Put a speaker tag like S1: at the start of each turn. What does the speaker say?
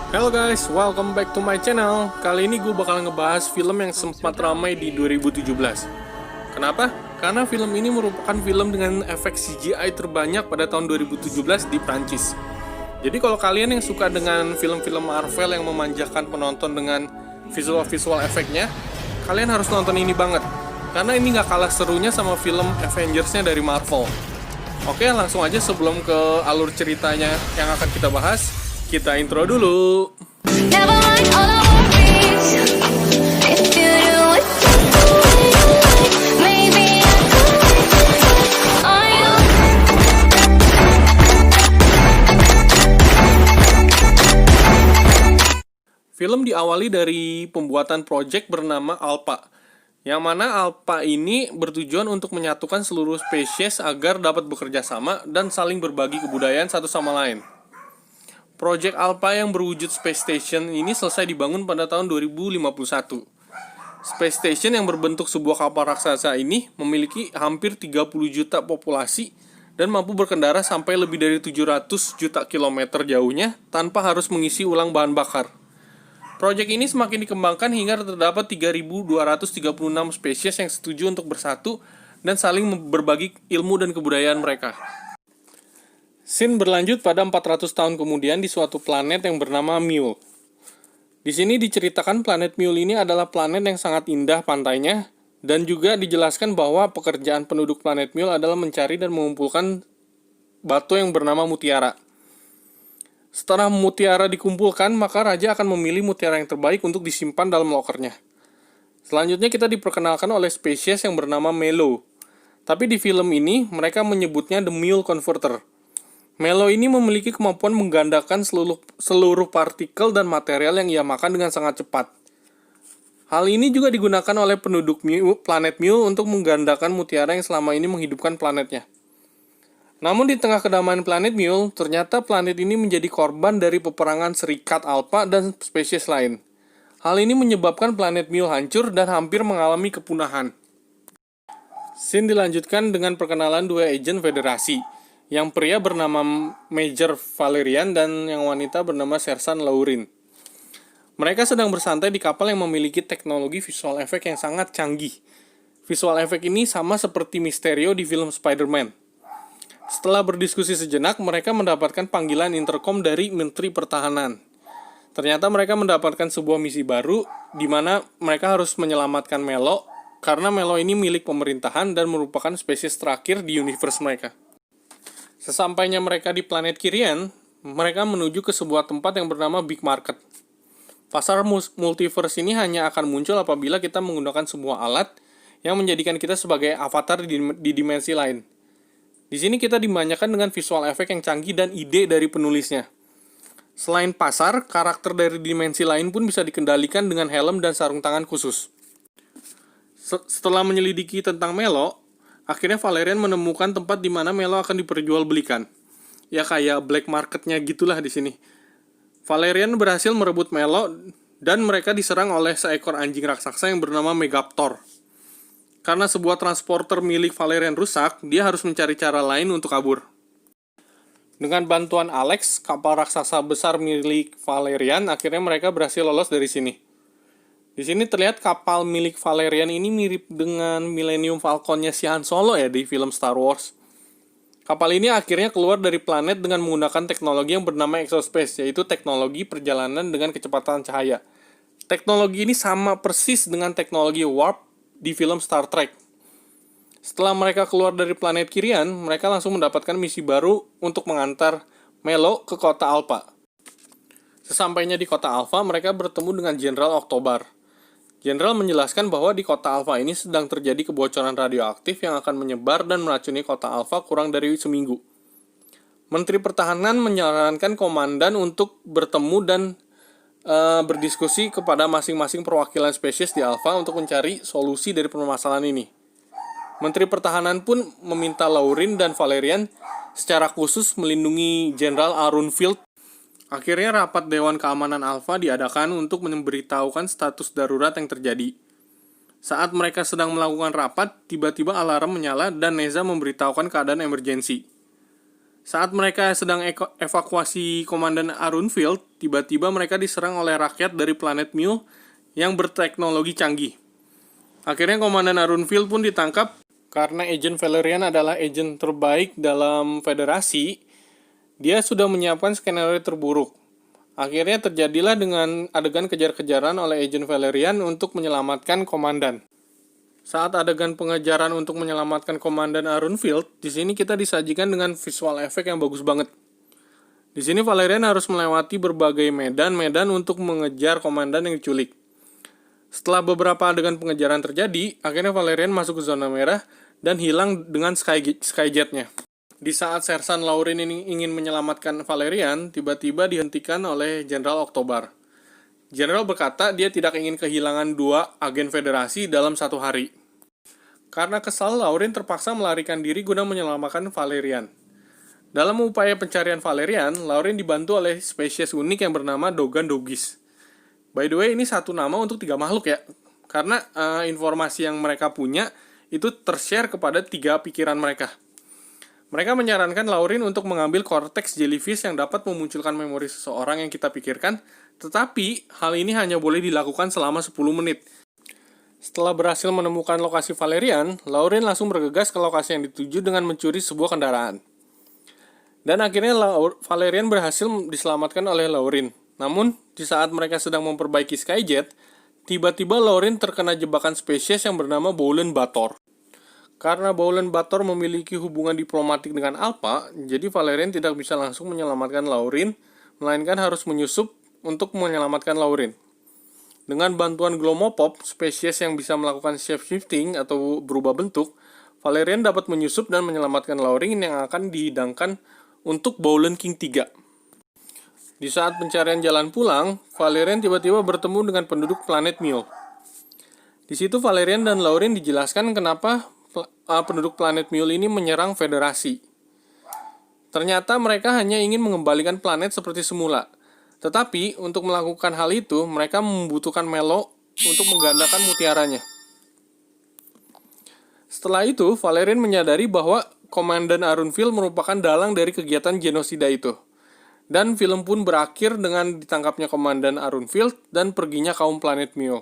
S1: Hello guys, welcome back to my channel. Kali ini gue bakal ngebahas film yang sempat ramai di 2017. Kenapa? Karena film ini merupakan film dengan efek CGI terbanyak pada tahun 2017 di Prancis. Jadi kalau kalian yang suka dengan film-film Marvel yang memanjakan penonton dengan visual efeknya, kalian harus nonton ini banget. Karena ini gak kalah serunya sama film Avengers-nya dari Marvel. Oke, langsung aja sebelum ke alur ceritanya yang akan kita bahas, kita intro dulu. Film diawali dari pembuatan proyek bernama Alpha, yang mana Alpha ini bertujuan untuk menyatukan seluruh spesies agar dapat bekerja sama dan saling berbagi kebudayaan satu sama lain. Project Alpha yang berwujud Space Station ini selesai dibangun pada tahun 2051. Space Station yang berbentuk sebuah kapal raksasa ini memiliki hampir 30 juta populasi dan mampu berkendara sampai lebih dari 700 juta kilometer jauhnya tanpa harus mengisi ulang bahan bakar. Proyek ini semakin dikembangkan hingga terdapat 3.236 spesies yang setuju untuk bersatu dan saling berbagi ilmu dan kebudayaan mereka. Scene berlanjut pada 400 tahun kemudian di suatu planet yang bernama Mule. Di sini diceritakan planet Mule ini adalah planet yang sangat indah pantainya, dan juga dijelaskan bahwa pekerjaan penduduk planet Mule adalah mencari dan mengumpulkan batu yang bernama mutiara. Setelah mutiara dikumpulkan, maka raja akan memilih mutiara yang terbaik untuk disimpan dalam lokernya. Selanjutnya kita diperkenalkan oleh spesies yang bernama Melo. Tapi di film ini, mereka menyebutnya The Mule Converter. Melo ini memiliki kemampuan menggandakan seluruh partikel dan material yang ia makan dengan sangat cepat. Hal ini juga digunakan oleh penduduk planet Mule untuk menggandakan mutiara yang selama ini menghidupkan planetnya. Namun di tengah kedamaian planet Mule, ternyata planet ini menjadi korban dari peperangan Serikat Alpha dan spesies lain. Hal ini menyebabkan planet Mule hancur dan hampir mengalami kepunahan. Scene dilanjutkan dengan perkenalan dua agen Federasi. Yang pria bernama Major Valerian dan yang wanita bernama Sersan Laurin. Mereka sedang bersantai di kapal yang memiliki teknologi visual effect yang sangat canggih. Visual effect ini sama seperti Mysterio di film Spider-Man. Setelah berdiskusi sejenak, mereka mendapatkan panggilan intercom dari Menteri Pertahanan. Ternyata mereka mendapatkan sebuah misi baru, di mana mereka harus menyelamatkan Melo, karena Melo ini milik pemerintahan dan merupakan spesies terakhir di universe mereka. Sesampainya mereka di planet Kyrian, mereka menuju ke sebuah tempat yang bernama Big Market. Pasar multiverse ini hanya akan muncul apabila kita menggunakan sebuah alat yang menjadikan kita sebagai avatar di dimensi lain. Di sini kita dimanjakan dengan visual efek yang canggih dan ide dari penulisnya. Selain pasar, karakter dari dimensi lain pun bisa dikendalikan dengan helm dan sarung tangan khusus. Setelah menyelidiki tentang Melo, akhirnya Valerian menemukan tempat di mana Melo akan diperjualbelikan. Ya kayak black marketnya gitulah di sini. Valerian berhasil merebut Melo dan mereka diserang oleh seekor anjing raksasa yang bernama Megaptor. Karena sebuah transporter milik Valerian rusak, dia harus mencari cara lain untuk kabur. Dengan bantuan Alex, kapal raksasa besar milik Valerian, akhirnya mereka berhasil lolos dari sini. Di sini terlihat kapal milik Valerian ini mirip dengan Millennium Falcon-nya si Han Solo ya di film Star Wars. Kapal ini akhirnya keluar dari planet dengan menggunakan teknologi yang bernama exospace, yaitu teknologi perjalanan dengan kecepatan cahaya. Teknologi ini sama persis dengan teknologi warp di film Star Trek. Setelah mereka keluar dari planet Kyrian, mereka langsung mendapatkan misi baru untuk mengantar Melo ke kota Alpha. Sesampainya di kota Alpha, mereka bertemu dengan Jenderal Oktober. Jenderal menjelaskan bahwa di kota Alpha ini sedang terjadi kebocoran radioaktif yang akan menyebar dan meracuni kota Alpha kurang dari seminggu. Menteri Pertahanan menyarankan komandan untuk bertemu dan berdiskusi kepada masing-masing perwakilan spesies di Alpha untuk mencari solusi dari permasalahan ini. Menteri Pertahanan pun meminta Laurin dan Valerian secara khusus melindungi Jenderal Arunfield. Akhirnya rapat Dewan Keamanan Alpha diadakan untuk memberitahukan status darurat yang terjadi. Saat mereka sedang melakukan rapat, tiba-tiba alarm menyala dan Neza memberitahukan keadaan emergensi. Saat mereka sedang evakuasi Komandan Arunfield, tiba-tiba mereka diserang oleh rakyat dari planet Mule yang berteknologi canggih. Akhirnya Komandan Arunfield pun ditangkap karena Agent Valerian adalah agent terbaik dalam Federasi. Dia sudah menyiapkan skenario terburuk. Akhirnya terjadilah dengan adegan kejar-kejaran oleh Agent Valerian untuk menyelamatkan Komandan. Saat adegan pengejaran untuk menyelamatkan Komandan Arunfield, di sini kita disajikan dengan visual efek yang bagus banget. Di sini Valerian harus melewati berbagai medan-medan untuk mengejar komandan yang diculik. Setelah beberapa adegan pengejaran terjadi, akhirnya Valerian masuk ke zona merah dan hilang dengan Skyjet-nya. Di saat Sersan Lauren ini ingin menyelamatkan Valerian, tiba-tiba dihentikan oleh Jenderal Oktober. Jenderal berkata dia tidak ingin kehilangan 2 agen Federasi dalam 1 hari. Karena kesal, Lauren terpaksa melarikan diri guna menyelamatkan Valerian. Dalam upaya pencarian Valerian, Lauren dibantu oleh spesies unik yang bernama Dogan Dogis. By the way, ini satu nama untuk 3 makhluk ya. Karena informasi yang mereka punya itu tershare kepada 3 pikiran mereka. Mereka menyarankan Lauren untuk mengambil korteks jellyfish yang dapat memunculkan memori seseorang yang kita pikirkan, tetapi hal ini hanya boleh dilakukan selama 10 menit. Setelah berhasil menemukan lokasi Valerian, Lauren langsung bergegas ke lokasi yang dituju dengan mencuri sebuah kendaraan. Dan akhirnya Valerian berhasil diselamatkan oleh Lauren. Namun, di saat mereka sedang memperbaiki Skyjet, tiba-tiba Lauren terkena jebakan spesies yang bernama Bowlen Bator. Karena Bowlen Bator memiliki hubungan diplomatik dengan Alpha, jadi Valerian tidak bisa langsung menyelamatkan Lauren, melainkan harus menyusup untuk menyelamatkan Lauren. Dengan bantuan Glomopop, spesies yang bisa melakukan shape-shifting atau berubah bentuk, Valerian dapat menyusup dan menyelamatkan Lauren yang akan dihidangkan untuk Bowlen King 3. Di saat pencarian jalan pulang, Valerian tiba-tiba bertemu dengan penduduk planet Mule. Di situ Valerian dan Lauren dijelaskan kenapa penduduk planet Mule ini menyerang Federasi. Ternyata mereka hanya ingin mengembalikan planet seperti semula. Tetapi, untuk melakukan hal itu, mereka membutuhkan Melo untuk menggandakan mutiaranya. Setelah itu, Valerian menyadari bahwa Komandan Arunfield merupakan dalang dari kegiatan genosida itu. Dan film pun berakhir dengan ditangkapnya Komandan Arunfield dan perginya kaum planet Mule.